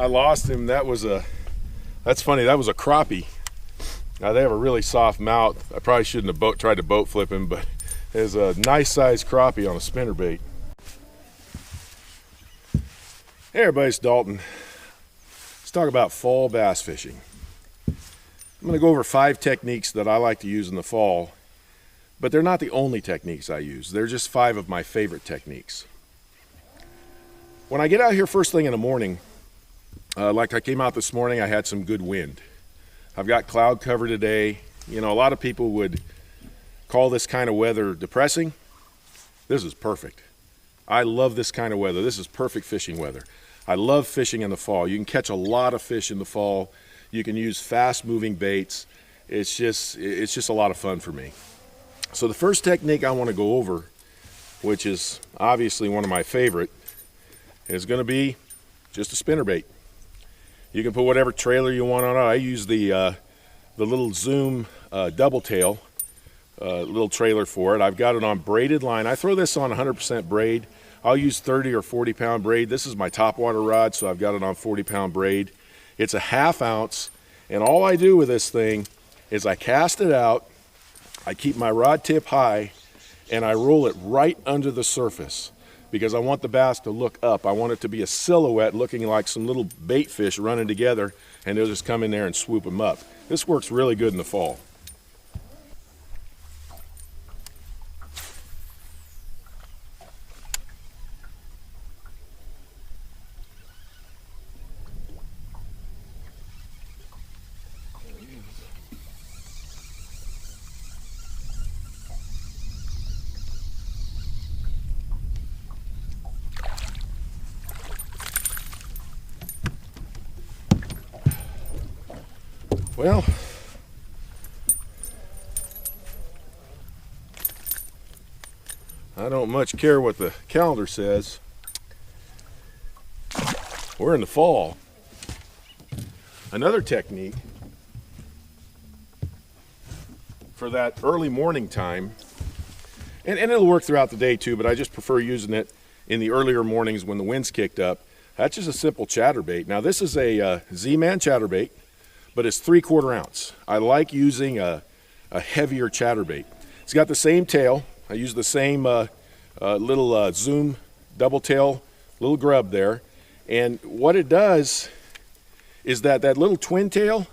I lost him. That's funny, that was a crappie. Now they have a really soft mouth. I probably shouldn't have tried to boat flip him, but there's a nice sized crappie on a spinnerbait. Hey everybody, it's Dalton. Let's talk about fall bass fishing. I'm going to go over 5 techniques that I like to use in the fall, but they're not the only techniques I use. They're just 5 of my favorite techniques. When I get out here first thing in the morning, like I came out this morning, I had some good wind. I've got cloud cover today. You know, a lot of people would call this kind of weather depressing. This is perfect. I love this kind of weather. This is perfect fishing weather. I love fishing in the fall. You can catch a lot of fish in the fall. You can use fast moving baits. It's just a lot of fun for me. So the first technique I want to go over, which is obviously one of my favorite, is going to be just a spinnerbait. You can put whatever trailer you want on it. I use the little Zoom double tail little trailer for it. I've got it on braided line. I throw this on 100% braid. I'll use 30 or 40 pound braid. This is my topwater rod, so I've got it on 40 pound braid. It's a 1/2 ounce, and all I do with this thing is I cast it out, I keep my rod tip high, and I roll it right under the surface because I want the bass to look up. I want it to be a silhouette looking like some little bait fish running together, and they'll just come in there and swoop them up. This works really good in the fall. Well, I don't much care what the calendar says. We're in the fall. Another technique for that early morning time, and it'll work throughout the day too, but I just prefer using it in the earlier mornings when the wind's kicked up. That's just a simple chatterbait. Now this is a Z-Man chatterbait, but it's 3/4 ounce. I like using a heavier chatterbait. It's got the same tail. I use the same little Zoom double tail little grub there. And what it does is that little twin tail,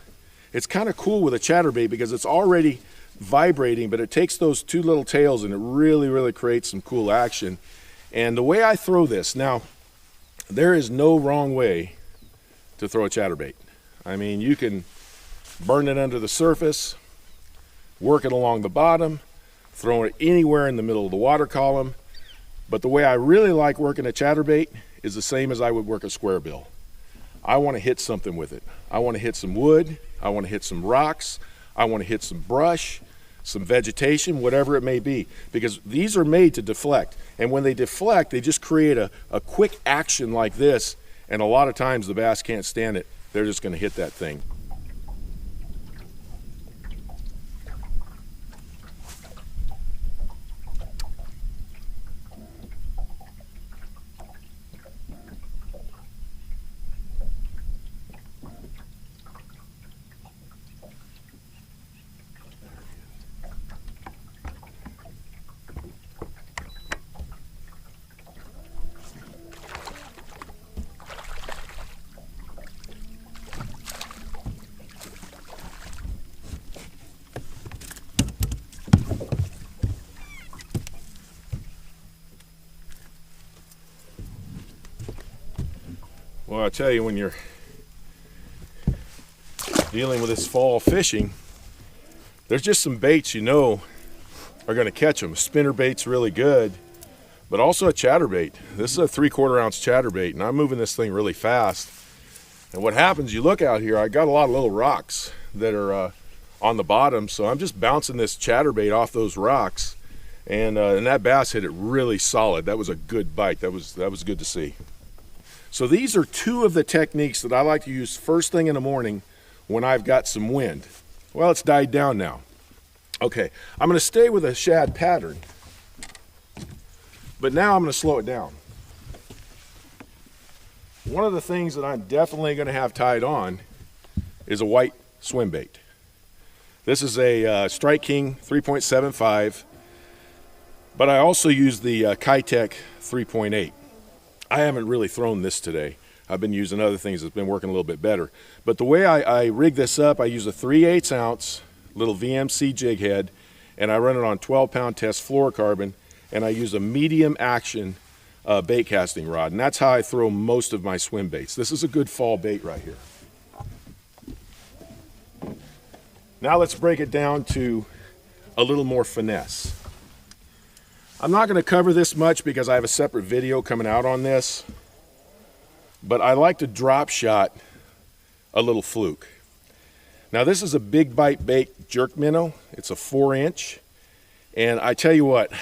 it's kind of cool with a chatterbait because it's already vibrating, but it takes those 2 little tails and it really creates some cool action. And the way I throw this, now, there is no wrong way to throw a chatterbait. I mean, you can burn it under the surface, work it along the bottom, throw it anywhere in the middle of the water column. But the way I really like working a chatterbait is the same as I would work a square bill. I want to hit something with it. I want to hit some wood, I want to hit some rocks, I want to hit some brush, some vegetation, whatever it may be, because these are made to deflect. And when they deflect, they just create a quick action like this, and a lot of times the bass can't stand it. They're just going to hit that thing. Well, I tell you, when you're dealing with this fall fishing, there's just some baits you know are going to catch them. Spinnerbait's really good, but also a chatterbait. This is a 3/4 ounce chatterbait, and I'm moving this thing really fast. And what happens, you look out here, I got a lot of little rocks that are on the bottom, so I'm just bouncing this chatterbait off those rocks, and that bass hit it really solid. That was a good bite. That was good to see. So these are 2 of the techniques that I like to use first thing in the morning when I've got some wind. Well, it's died down now. Okay, I'm going to stay with a shad pattern, but now I'm going to slow it down. One of the things that I'm definitely going to have tied on is a white swim bait. This is a Strike King 3.75, but I also use the Kitech 3.8. I haven't really thrown this today. I've been using other things that's been working a little bit better. But the way I rig this up, I use a 3/8 ounce little VMC jig head, and I run it on 12-pound test fluorocarbon, and I use a medium action bait casting rod, and that's how I throw most of my swim baits. This is a good fall bait right here. Now let's break it down to a little more finesse. I'm not going to cover this much because I have a separate video coming out on this, but I like to drop shot a little fluke. Now this is a big bite bait jerk minnow. It's a 4-inch, and I tell you what,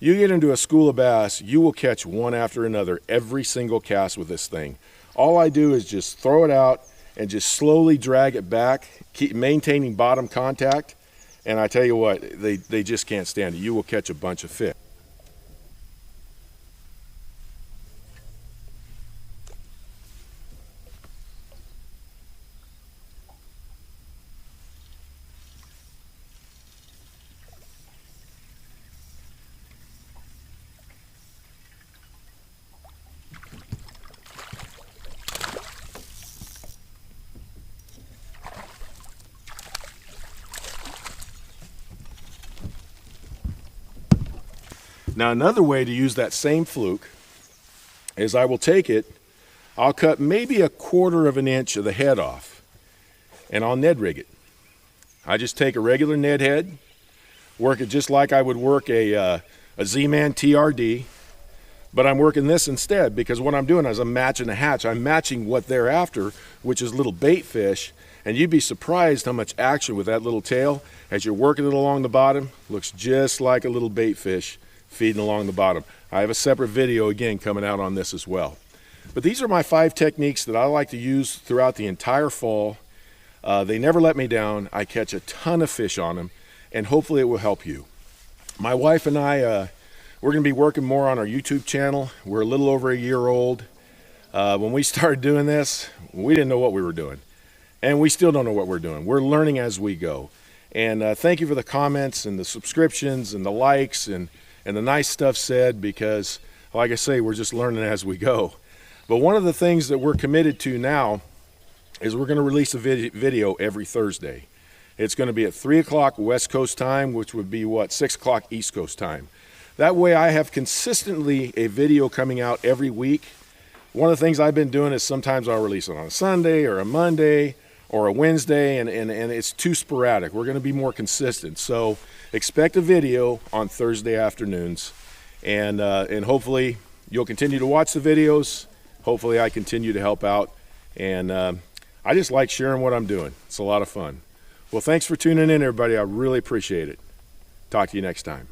you get into a school of bass, you will catch one after another every single cast with this thing. All I do is just throw it out and just slowly drag it back, keep maintaining bottom contact, and I tell you what, they just can't stand it. You will catch a bunch of fish. Now another way to use that same fluke is I will take it, I'll cut maybe 1/4 of an inch of the head off, and I'll Ned rig it. I just take a regular Ned head, work it just like I would work a Z-Man TRD, but I'm working this instead because what I'm doing is I'm matching a hatch. I'm matching what they're after, which is little bait fish, and you'd be surprised how much action with that little tail as you're working it along the bottom. Looks just like a little bait fish feeding along the bottom. I have a separate video again coming out on this as well. But these are my 5 techniques that I like to use throughout the entire fall. They never let me down. I catch a ton of fish on them, and hopefully it will help you. My wife and I, we're going to be working more on our YouTube channel. We're a little over a year old. When we started doing this, we didn't know what we were doing, and we still don't know what we're doing. We're learning as we go. And thank you for the comments and the subscriptions and the likes and the nice stuff said, because like I say, we're just learning as we go. But one of the things that we're committed to now is we're going to release a video every Thursday. It's going to be at 3 o'clock West Coast time, which would be what, 6 o'clock East Coast time. That way I have consistently a video coming out every week. One of the things I've been doing is sometimes I'll release it on a Sunday or a Monday or a Wednesday, and it's too sporadic. We're going to be more consistent. So expect a video on Thursday afternoons, and hopefully you'll continue to watch the videos. Hopefully I continue to help out, and I just like sharing what I'm doing. It's a lot of fun. Well, thanks for tuning in, everybody. I really appreciate it. Talk to you next time.